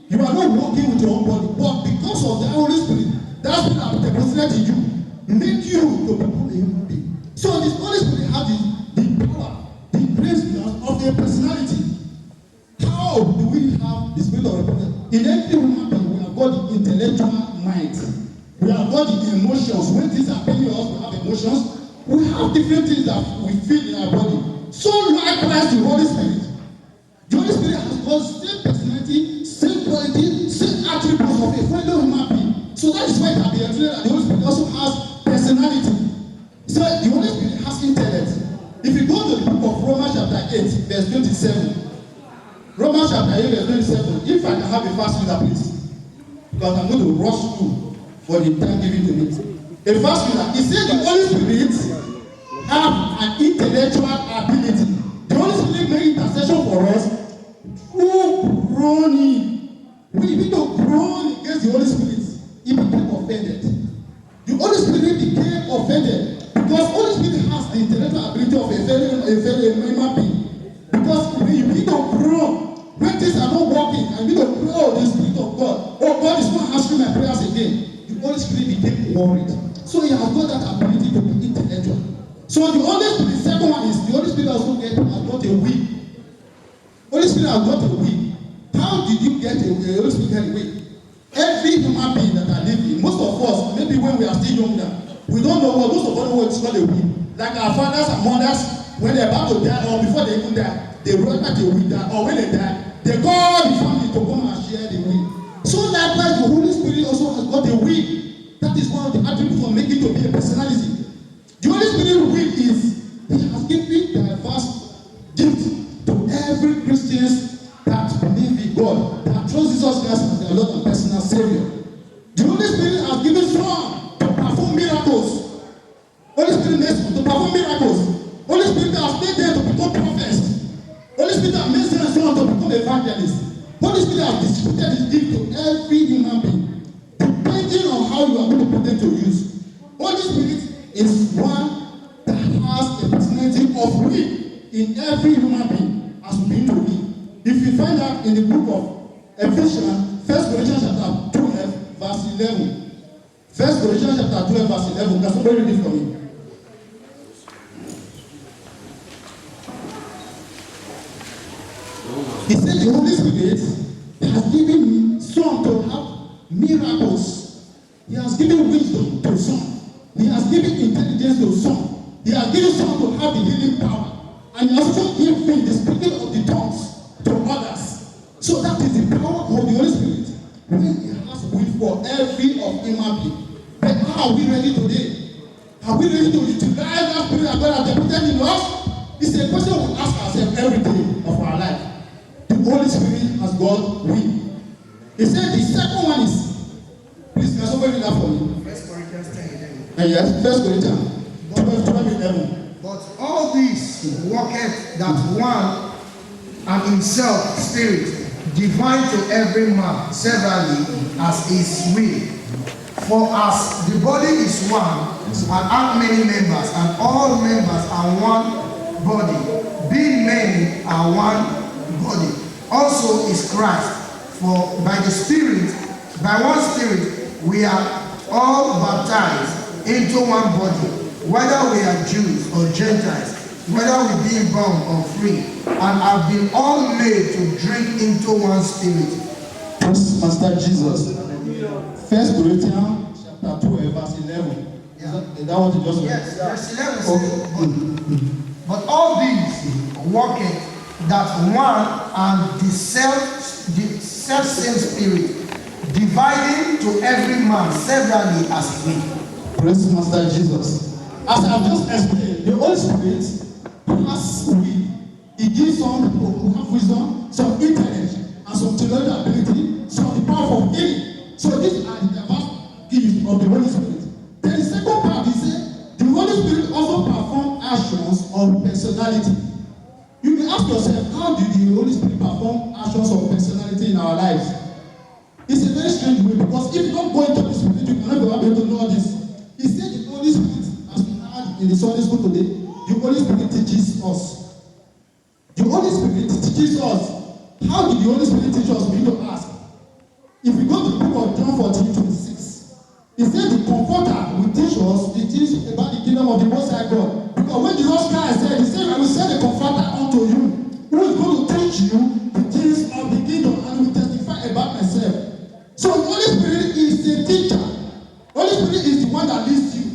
You are not working with your own body, but because of the Holy Spirit, that Spirit has deposited in you, make you to become a human being. So this Holy Spirit has the power, the grace of a personality. How do we have the Spirit of repentance? In every human being, we have got the intellectual mind. We have got the emotions. When things are happening to us, we have emotions. We have different things that we feel in our body. So likewise, the Holy Spirit. The Holy Spirit has got the same personality, same quality, same attributes of a fellow human being. So that is why it can be explained that the Holy Spirit also has personality. So the Holy Spirit has intellect. If you go to the book of Romans chapter 8, verse 27, Romans chapter 8, verse 27, if I can have a fast reader, please, because I'm going to rush through for the time given to me. A fast reader, he said the Holy Spirit have an intellectual ability. The Holy Spirit made intercession for us through groaning. When you begin to groan against the Holy Spirit, he became offended. The Holy Spirit became offended because Holy Spirit has the intellectual ability of a fellow human being. Because when you begin to groan, when things are not working, and you don't know the Spirit of God, oh, God is not answering my prayers again, the Holy Spirit became worried. So he has got that ability to be intellectual. So the Holy Spirit, the second one is the Holy Spirit also has got a will. Holy Spirit has got a will. How did you get a will? Holy Spirit had a will. Every human being that are living, most of us, maybe when we are still younger, we don't know what most of us know what is called a will. Like our fathers and mothers, when they're about to die or before they even die, they wrote that they will die, or when they die, they call the family to come and share the will. So likewise, the Holy Spirit also has got a will. That is one of the attributes of making to be a personality. The Holy Spirit will is He has given diverse gift to every Christian that believe in God, that trust Jesus Christ as their Lord and personal Savior. The Holy Spirit has given some to perform miracles. Holy Spirit makes to perform miracles. Holy Spirit has made them to become prophets. Holy Spirit has made them to become evangelists. Holy Spirit has distributed His gift to every human being, depending on how you are going to put them to use. Holy Spirit is one that has a personality of will in every human being, as we begin to read. If you find out in the book of Ephesians, 1 Corinthians chapter 12, verse 11. 1 Corinthians chapter 12, verse 11. Can somebody read it for me? He said the Holy Spirit has given some to have miracles. He has given wisdom to some. He has given intelligence to some. He has given some to have the healing power. And he has also given the speaking of the tongues to others. So that is the power of the Holy Spirit. When He has will for every of human being. But how are we ready today? Are we ready to utilize that spirit that God has deposited in us? It's a question we ask ourselves every day of our life. The Holy Spirit has got will. He said the second one is, please can somebody read that for me? 1 Corinthians 10:11. Yes, 1 Corinthians 12:11. But all this worketh that one and himself Spirit, divine to every man severally as his will. For as the body is one, and hath many members, and all members are one body, being many are one body. Also is Christ. For by the Spirit, by one Spirit, we are all baptized into one body, whether we are Jews or Gentiles, whether we be bond or free, and have been all made to drink into one Spirit. Praise Master Jesus. 1 Corinthians chapter 12, verse 11. Yeah. Is that what you just read? Yes, verse 11 says, but all these worketh that one and the self-same Spirit, dividing to every man severally as he will. Praise Master Jesus. As I have just explained, the Holy Spirit has will. He gives some people who have wisdom, some intellect, and some theological ability, some the power of healing. So these are the diverse gifts of the Holy Spirit. Then the second part is the Holy Spirit also performs actions of personality. You may ask yourself, how did the Holy Spirit perform actions of personality in our lives? It's a very strange way, because if you don't go into the Spirit, you cannot be able to know this. He said the Holy Spirit, as we heard in the Sunday school today, the Holy Spirit teaches us. The Holy Spirit teaches us. How did the Holy Spirit teach us? We need to ask. He said the Comforter will teach us the things about the kingdom of the Most High God. Because when Jesus Christ said, he said, I will send the Comforter unto you, who is going to teach you the things of the kingdom and will testify about myself. So the Holy Spirit is the teacher. Holy Spirit is the one that leads you.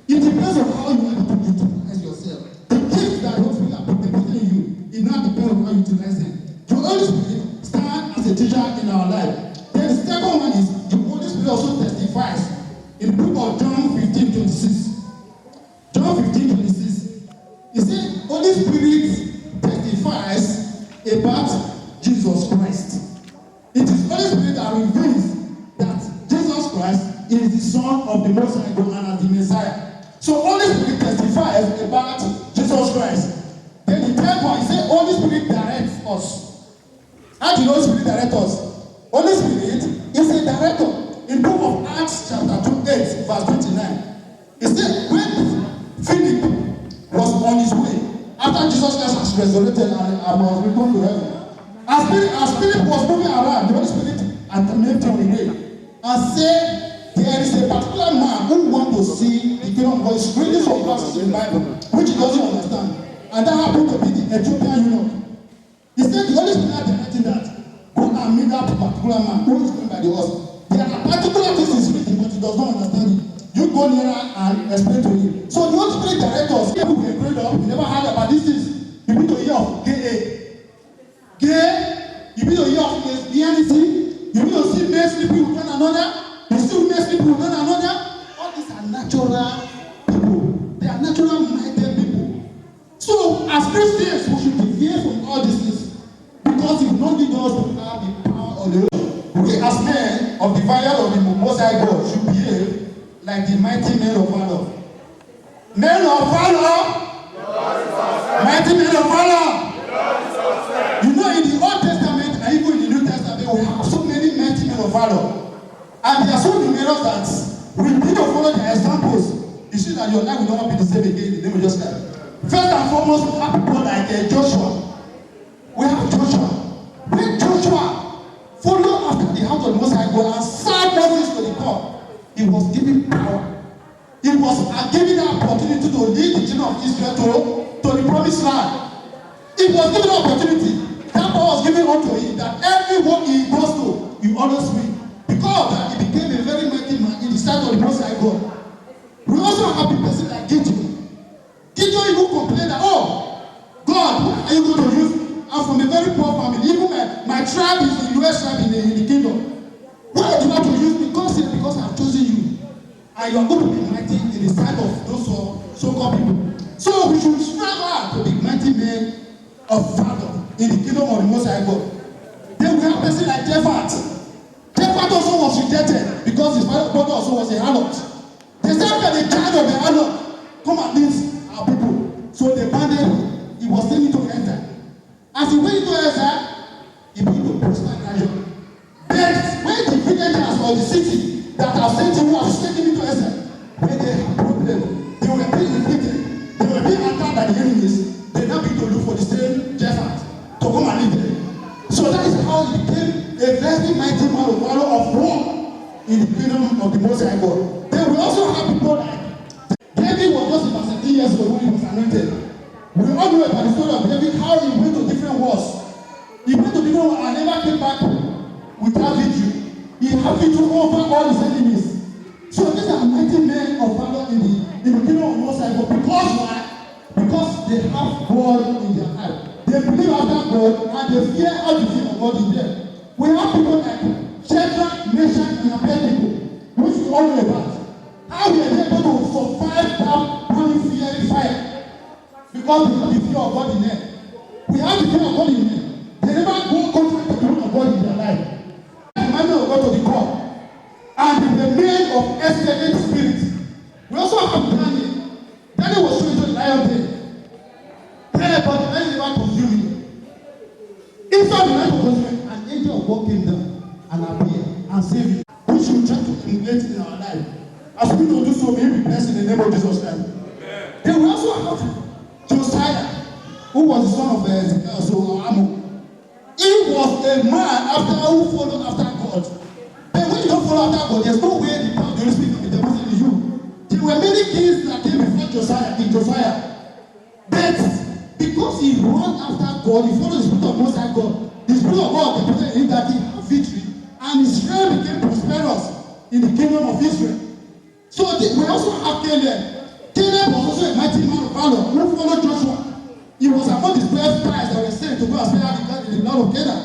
It depends on how you want to utilize yourself. The gift that Holy Spirit has put in you, it now depends on how you utilize it. The Holy Spirit stands as a teacher in our life. Then the second one is the Holy Spirit also testifies. In the book of John 15:26. John 15:26. He said, Holy Spirit testifies about Jesus Christ. It is Holy Spirit that reveals that Jesus Christ is the Son of the Most High God and as the Messiah. So Holy Spirit testifies about Jesus Christ. Then the third one, he said, Holy Spirit directs us. How do the Holy Spirit direct us? Holy Spirit is a director. In the book of Acts chapter 28 verse 29, he said when Philip was on his way after Jesus Christ has resurrected and was returned to heaven, as Philip was moving around, the Holy Spirit had met him on the way and said there is a particular man who wants to see the kingdom of God. He's reading some verses in the Bible which he doesn't understand, and that happened to be the Ethiopian eunuch. He said the Holy Spirit directed that go and meet that particular man who is going by the horse. There are particular things he's reading, but he does not understand it. You go nearer and explain to him. So the Holy Spirit directs us. People were growing up, we never heard about these things. You need to hear of gay. You need to hear of lesbianity. You need to see men sleeping with one another. You see men sleeping with one another. All these are natural people. They are natural minded people. So as Christians, we should deviate from all these things. Because it will not lead us to have the power of the Lord. We as men of the vineyard of the Most High God should behave like the mighty men of valor. Men of valor! Mighty men of valor! You know, in the Old Testament and even in the New Testament, we have so many mighty men of valor. And they are so numerous that we need to follow their examples. You see that your life will not be the same again in the name of Jesus Christ. First and foremost, we have people like Joshua. We have Joshua. When Joshua followed after the house of the Most High God and served Moses to the core, he was given power. He was given the opportunity to lead the children of Israel to the promised land. He was given the opportunity. That power was given unto him that everywhere he goes to, he always win. Because of that, he became a very mighty man in the sight of the Most High God. We also have a person like Gideon. Gideon even complained that, oh, God, why are you going to use me? I'm from a very poor family. Even my tribe is the lowest tribe in the kingdom. Why do you want to use me? God said, because I have chosen you. And you are going to be mighty in the sight of those so-called people. So we should strive hard to be mighty men of valor in the kingdom of the Most High God. Then we have a person like Jephthah. Jephthah also was rejected because his father also was a harlot. They said that the child of the harlot come and lead our people. So they banded him. He was sent into exile. As he went into exile, he began to prosper gradually. But when the villagers of the city that have sent him, who have taken him into exile, when they had problem, they were being inflicted, they were being attacked by the enemies, they now begin to look for the same Jephthah to come and lead them. So that is how he became a very mighty man of valor of war in the kingdom of the Most High God. Then we also have people like David was just about 17 years old when he was anointed. We all know about the story of David, how he went to different wars. He went to different wars and never came back without victory. He had victory over all his enemies. So these are mighty men of valor in the kingdom of the Most High God. Because why? Because they have God in their heart. They believe after God and they fear how the fear of God in them. We have people like Shadrach, Meshach, and Abednego, which we all know about. How they are able to survive that burning fiery fire. Because we have the fear of God in them. We have the fear of God in them. They never go contrary to the will of God in their life. The man of God to the God. And the men of excellent spirit. We also have Daniel. Daniel was thrown into the lion den. But the lion never consumed him. Inside the lion consumed him, an angel of God came down and appeared and saved him. We should try to emulate in our life. As we don't do so, may we be blessed in the name of Jesus Christ. Then we also have Josiah, who was the son of Ammon. He was a man who followed after God. And when you don't follow after God, there's no way the power of the Holy Spirit can be many kings that came before Josiah, King Josiah. But because he ran after God, he followed the spirit of Most High God. The spirit of God deposited in him that he had victory, and Israel became prosperous in the kingdom of Israel. So we also have Caleb. Caleb was also a mighty man of valor who followed Joshua. He was among the 12 spies that were sent to go and spy out in the land of Canaan.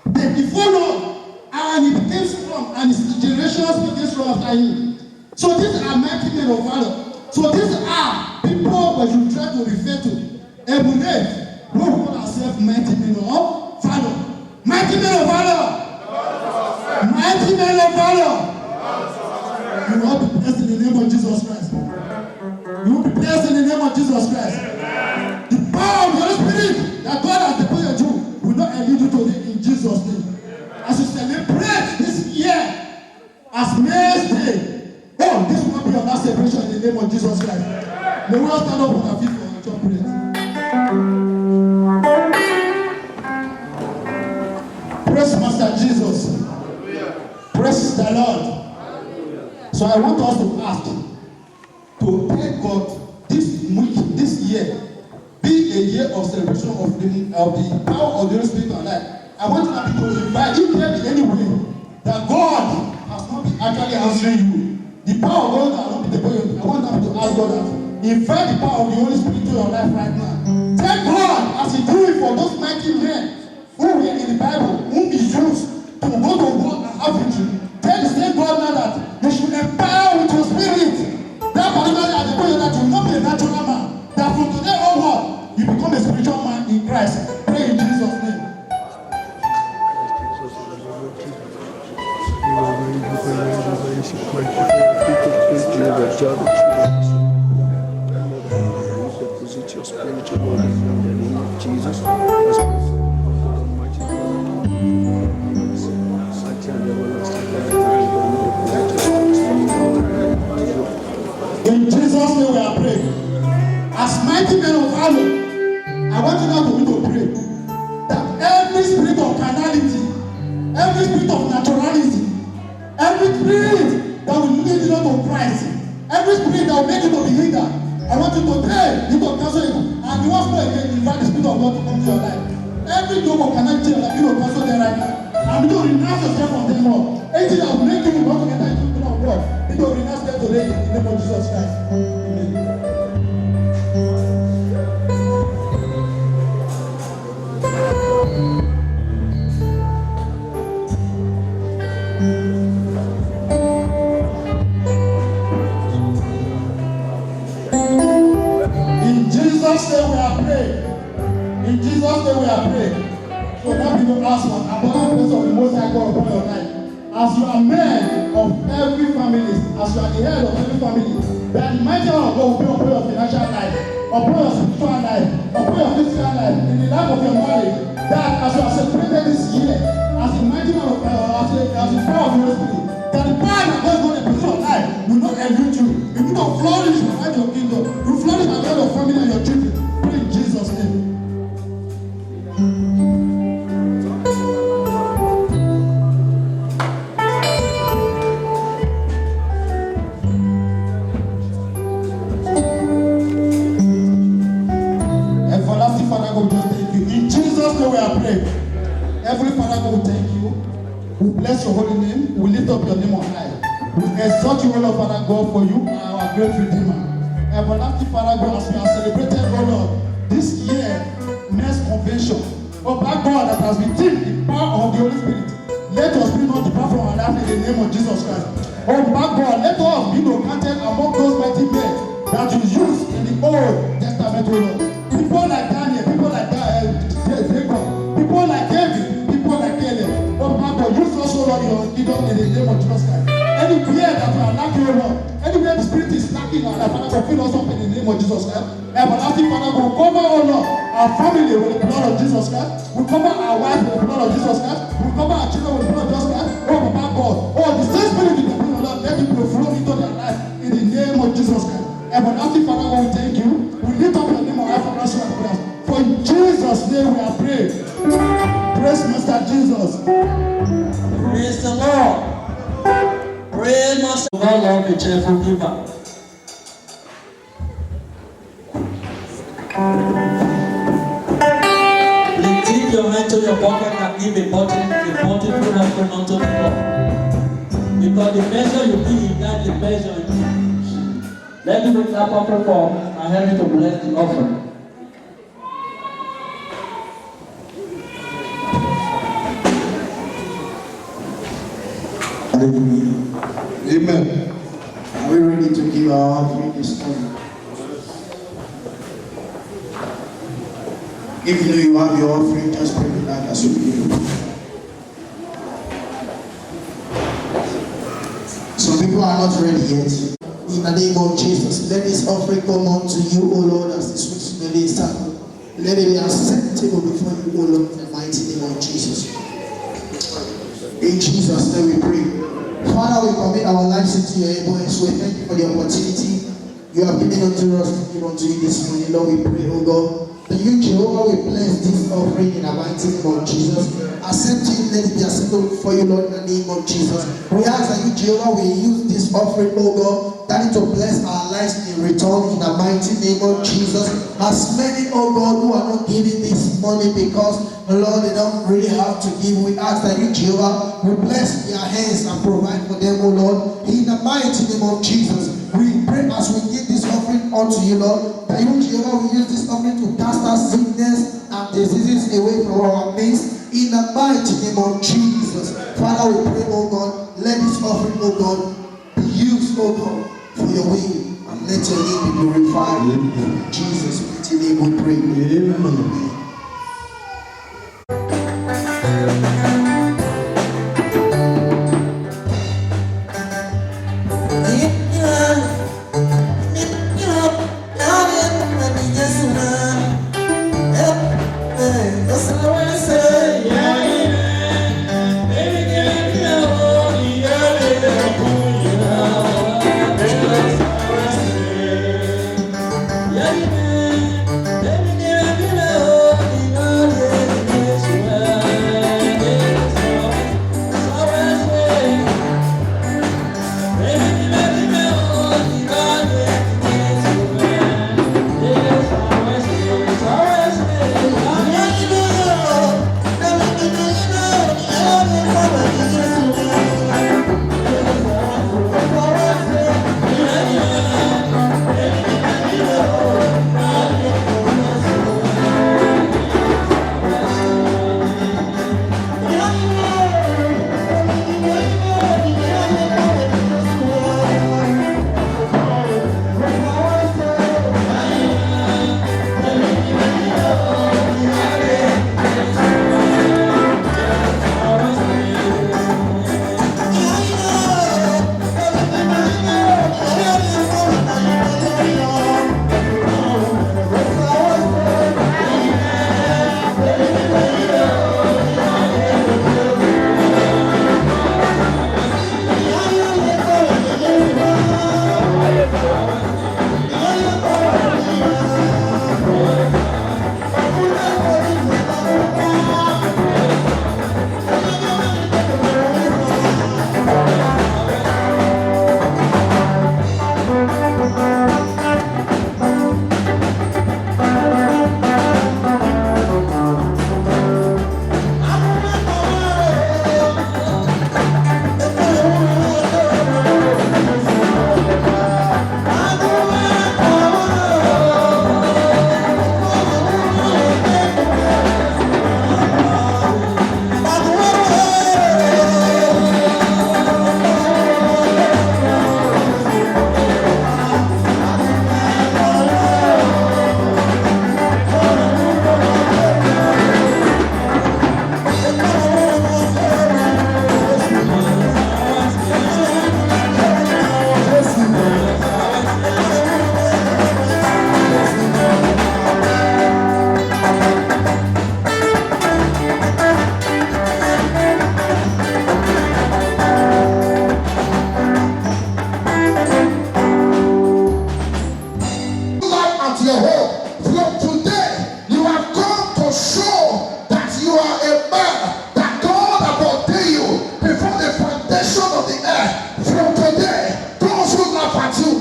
Then he followed, and he became strong, and his generations became strong after him. So these are mighty men of valor. So these are people that you try to refer to. Emulate, who call ourselves mighty men of valor. Mighty men of valor. Mighty men of valor. You will be blessed in the name of Jesus Christ. You will be blessed in the name of Jesus Christ. The power of the Holy Spirit that God has deposited you will not elude you today in Jesus' name. As you celebrate this year as May's Day, oh, this will not be your last celebration in the name of Jesus Christ. May we all stand up on our feet for our church prayer. Praise Master Jesus. Praise the Lord. So I want us to ask to thank God this year be a year of celebration of the power of the Holy Spirit in our life. I want you to invite, if there be any way that God has not been actually answering you, the power of God has not been deployed. I want you to ask God that invite the power of the Holy Spirit to your life right now. Thank God as He do it for those mighty men who were in the Bible, whom He used to go to war and have victory. Tell the same God now that you should empower with your spirit. That particular at the point that you will not be a natural man. That from today onward, you become a spiritual man in Christ. Pray in Jesus' name. Deposit your spiritual life in the name of Jesus. In Jesus' name we are praying. As mighty men of valor, I want you now to begin to pray that every spirit of carnality, every spirit of naturalism, every spirit that will lead you to Christ, every spirit that will make you to be hindered, I want you to pray, you to cancel it, and you want to again invite the spirit of God to come to your life. Every yoke of carnality, you will cancel them right now. And you will renounce yourself from them all. Anything that will make you want to enter into the kingdom of God, you will renounce them today in the name of Jesus Christ. Amen. In Jesus' name we are praying. In Jesus' name we are praying. So now we will ask one abundant grace of the Most High God upon your life. As you are men of every family, as you are the head of every family, that the mighty hand of God will be upon your financial life, upon your spiritual life, upon your physical life, in the life of your marriage. That as you are celebrated this year, as the mighty hand of God, as the power of the Holy Spirit, that the power that God is going to put in your life will not elude you. You will not flourish behind your kingdom. You will flourish behind your family and your children. Pray in Jesus' name. Everlasting Father God, we just thank you. In Jesus' name we are praying. Heavenly Father God, we thank you. We bless your holy name. We lift up your name on high. We exalt you, O Lord, Father God, for you are our great Redeemer. Everlasting Father God, as we have celebrated, O Lord, this year, men's convention, oh my God, that has been filled the power of the Holy Spirit. Let us be not depart from our life in the name of Jesus Christ. Oh my God, let us be counted among those mighty men that you used in the Old Testament, O Lord. People like Daniel, people like Jacob, people like David, people like Caleb. Oh my God, use us, O Lord, your kingdom in the name of Jesus Christ. Anywhere that we are lacking, O Lord, anywhere the Spirit is lacking, our Father God, fill us up in the name of Jesus Christ. Everlasting Father God, cover, O Lord, our family with the blood of Jesus Christ. We cover our wife with the blood of Jesus Christ. We cover our children with the blood of Jesus Christ. Oh my God, oh the same Spirit in the blood, Lord, let it flow into their life in the name of Jesus Christ. Everlasting Father God, we thank you. We lift up your name on high for us and prayers. For in Jesus' name we are praying. Praise Master Jesus. Praise the Lord. Praise Master. God love a cheerful giver. into your pocket and give a multiple offering unto the Lord. Because the measure you give, that's the measure you give. Let me bring that offering form and help me to bless the offering. Hallelujah. Amen. Are we ready to give our offering this morning? If you know you have your offering, just bring it out as you begin. Some people are not ready yet. In the name of Jesus, let this offering come unto you, O Lord, as the sweet smelling sacrifice. Let it be acceptable before you, O Lord, in the mighty name of Jesus. In Jesus' name we pray. Father, we commit our lives into your able hands. We thank you for the opportunity you have given unto us to give unto you this morning. Lord, we pray, O God, that you, Jehovah, will bless this offering in the mighty name of Jesus. Accept it, let it be acceptable for you, Lord, in the name of Jesus. We ask that you, Jehovah, will use this offering, O God, that it to bless our lives in return in the mighty name of Jesus. As many, O God, who are not giving this money because, Lord, they don't really have to give, we ask that you, Jehovah, will bless their hands and provide for them, O Lord, in the mighty name of Jesus. We pray as we give this offering unto you, Lord, that you, Jehovah, will use this offering to cast our sickness and diseases away from our midst. In the mighty name of Jesus. Father, we pray, oh God, let this offering, oh God, be used, oh God, for your will. And let your name be glorified. In Jesus' mighty name we pray. Amen.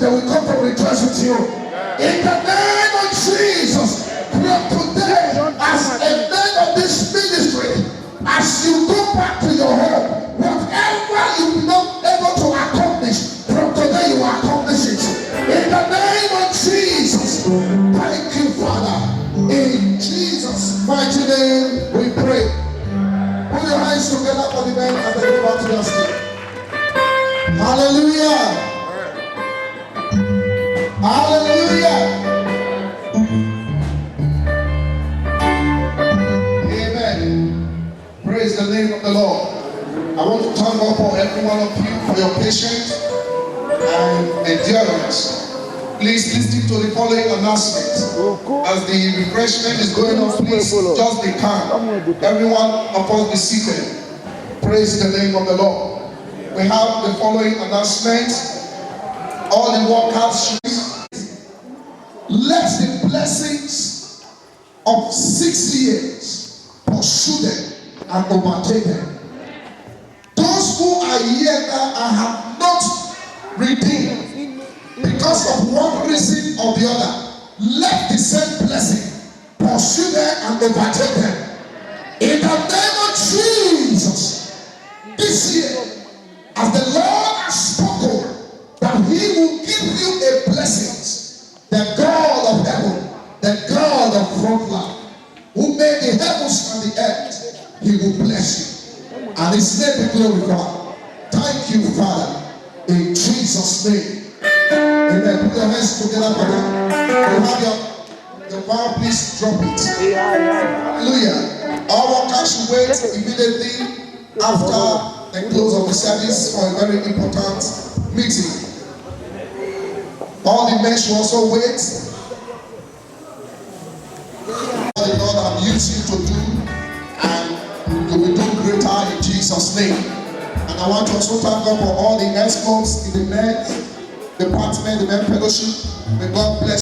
they will come to rejoice with you. In the name of Jesus, from today, as a man of this ministry, gloriously. Hallelujah. Hallelujah. Amen. Praise the name of the Lord. I want to thank God for every one of you for your patience and endurance. Please listen to the following announcement. As the refreshment is going on, please just be calm. Everyone of us be seated. Praise the name of the Lord. We have the following announcement. All the workers should let the blessings of 6 years pursue them and overtake them. Those who are here now and have not redeemed because of one reason or the other, let the same blessing pursue them and overtake them. In the name of Jesus, this year, as the Lord has spoken that He will give you a blessing, the God of heaven, the God of frontline, who made the heavens and the earth, He will bless you, and His name be glorified. Thank you, Father, in Jesus' name. Amen. Put your hands together for them. You have your power, please drop it. Hallelujah. All workers should wait immediately after the close of the service for a very important meeting. All the men should also wait. What the Lord have used you to do, and you will do greater in Jesus' name. And I want to also thank God for all the escorts in the men department, the men fellowship. May God bless.